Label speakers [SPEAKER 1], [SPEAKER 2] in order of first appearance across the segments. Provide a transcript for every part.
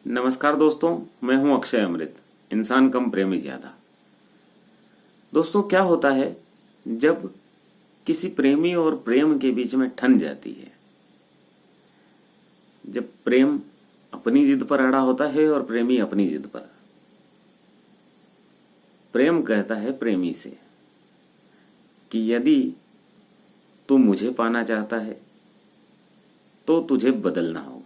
[SPEAKER 1] नमस्कार दोस्तों, मैं हूं अक्षय अमृत, इंसान कम प्रेमी ज्यादा। दोस्तों, क्या होता है जब किसी प्रेमी और प्रेम के बीच में ठन जाती है, जब प्रेम अपनी जिद पर अड़ा होता है और प्रेमी अपनी जिद पर। प्रेम कहता है प्रेमी से कि यदि तू मुझे पाना चाहता है तो तुझे बदलना होगा,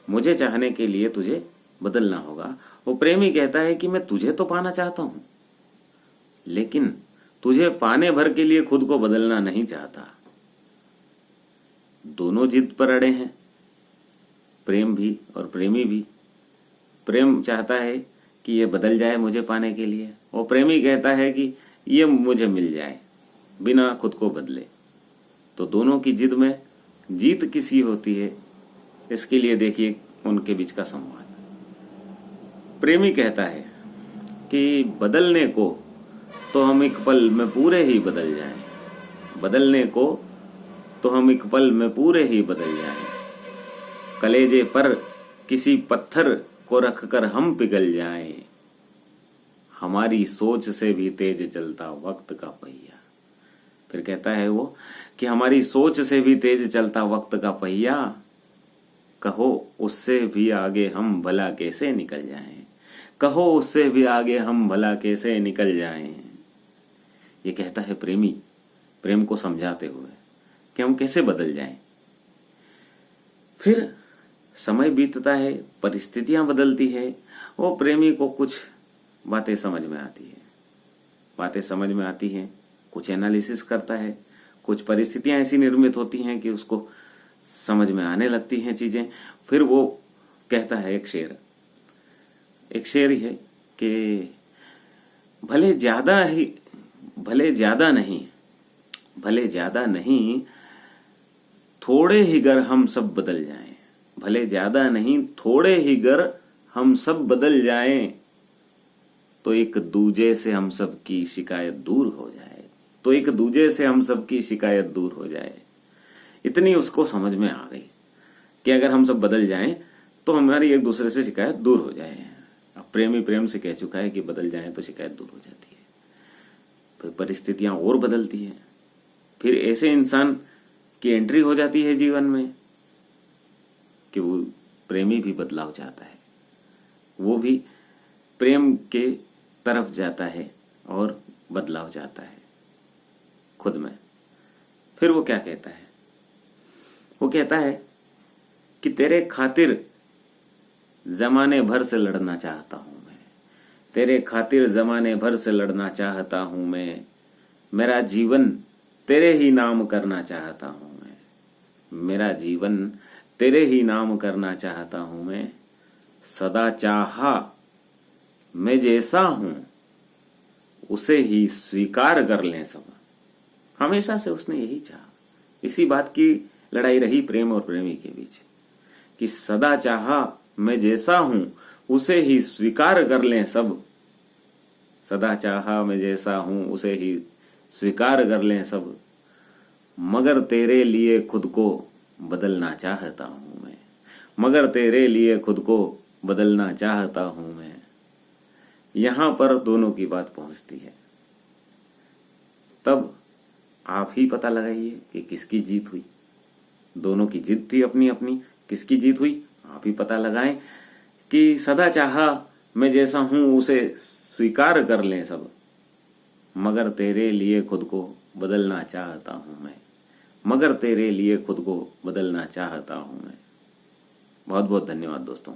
[SPEAKER 1] मुझे चाहने के लिए तुझे बदलना होगा। वो प्रेमी कहता है कि मैं तुझे तो पाना चाहता हूं, लेकिन तुझे पाने भर के लिए खुद को बदलना नहीं चाहता। दोनों जिद पर अड़े हैं, प्रेम भी और प्रेमी भी। प्रेम चाहता है कि ये बदल जाए मुझे पाने के लिए, और प्रेमी कहता है कि ये मुझे मिल जाए बिना खुद को बदले। तो दोनों की जिद में जीत किसी होती है, इसके लिए देखिए उनके बीच का संवाद। प्रेमी कहता है कि बदलने को तो हम एक पल में पूरे ही बदल जाएं, बदलने को तो हम एक पल में पूरे ही बदल जाएं, कलेजे पर किसी पत्थर को रखकर हम पिघल जाएं, हमारी सोच से भी तेज चलता वक्त का पहिया। फिर कहता है वो कि हमारी सोच से भी तेज चलता वक्त का पहिया, कहो उससे भी आगे हम भला कैसे निकल जाएं, कहो उससे भी आगे हम भला कैसे निकल जाएं। ये कहता है प्रेमी प्रेम को समझाते हुए कि हम कैसे बदल जाएं। फिर समय बीतता है, परिस्थितियां बदलती है, वो प्रेमी को कुछ बातें समझ में आती हैं, कुछ एनालिसिस करता है, कुछ परिस्थितियां ऐसी निर्मित होती हैं कि उसको समझ में आने लगती हैं चीजें। फिर वो कहता है एक शेर ही है कि भले ज्यादा नहीं थोड़े ही गर हम सब बदल जाएं, भले ज्यादा नहीं थोड़े ही गर हम सब बदल जाएं, तो एक दूजे से हम सब की शिकायत दूर हो जाए, इतनी उसको समझ में आ गई कि अगर हम सब बदल जाएं तो हमारी एक दूसरे से शिकायत दूर हो जाए। अब प्रेमी प्रेम से कह चुका है कि बदल जाएं तो शिकायत दूर हो जाती है। फिर परिस्थितियां और बदलती हैं, फिर ऐसे इंसान की एंट्री हो जाती है जीवन में कि वो प्रेमी भी बदलाव चाहता है, वो भी प्रेम के तरफ जाता है और बदलाव चाहता है खुद में। फिर वो क्या कहता है? वो कहता है कि तेरे खातिर जमाने भर से लड़ना चाहता हूं मैं, तेरे खातिर जमाने भर से लड़ना चाहता हूं मैं, मेरा जीवन तेरे ही नाम करना चाहता हूं मैं, मेरा जीवन तेरे ही नाम करना चाहता हूं मैं, सदा चाहा मैं जैसा हूं उसे ही स्वीकार कर लें सब। हमेशा से उसने यही चाहा, इसी बात की लड़ाई रही प्रेम और प्रेमी के बीच कि सदा चाहा मैं जैसा हूं उसे ही स्वीकार कर लें सब, सदा चाहा मैं जैसा हूं उसे ही स्वीकार कर लें सब, मगर तेरे लिए खुद को बदलना चाहता हूं मैं, मगर तेरे लिए खुद को बदलना चाहता हूं मैं। यहां पर दोनों की बात पहुंचती है, तब आप ही पता लगाइए कि किसकी जीत हुई। दोनों की जिद थी अपनी अपनी, किसकी जीत हुई आप ही पता लगाएं कि सदा चाहा मैं जैसा हूं उसे स्वीकार कर लें सब, मगर तेरे लिए खुद को बदलना चाहता हूं मैं, मगर तेरे लिए खुद को बदलना चाहता हूं मैं। बहुत बहुत धन्यवाद दोस्तों।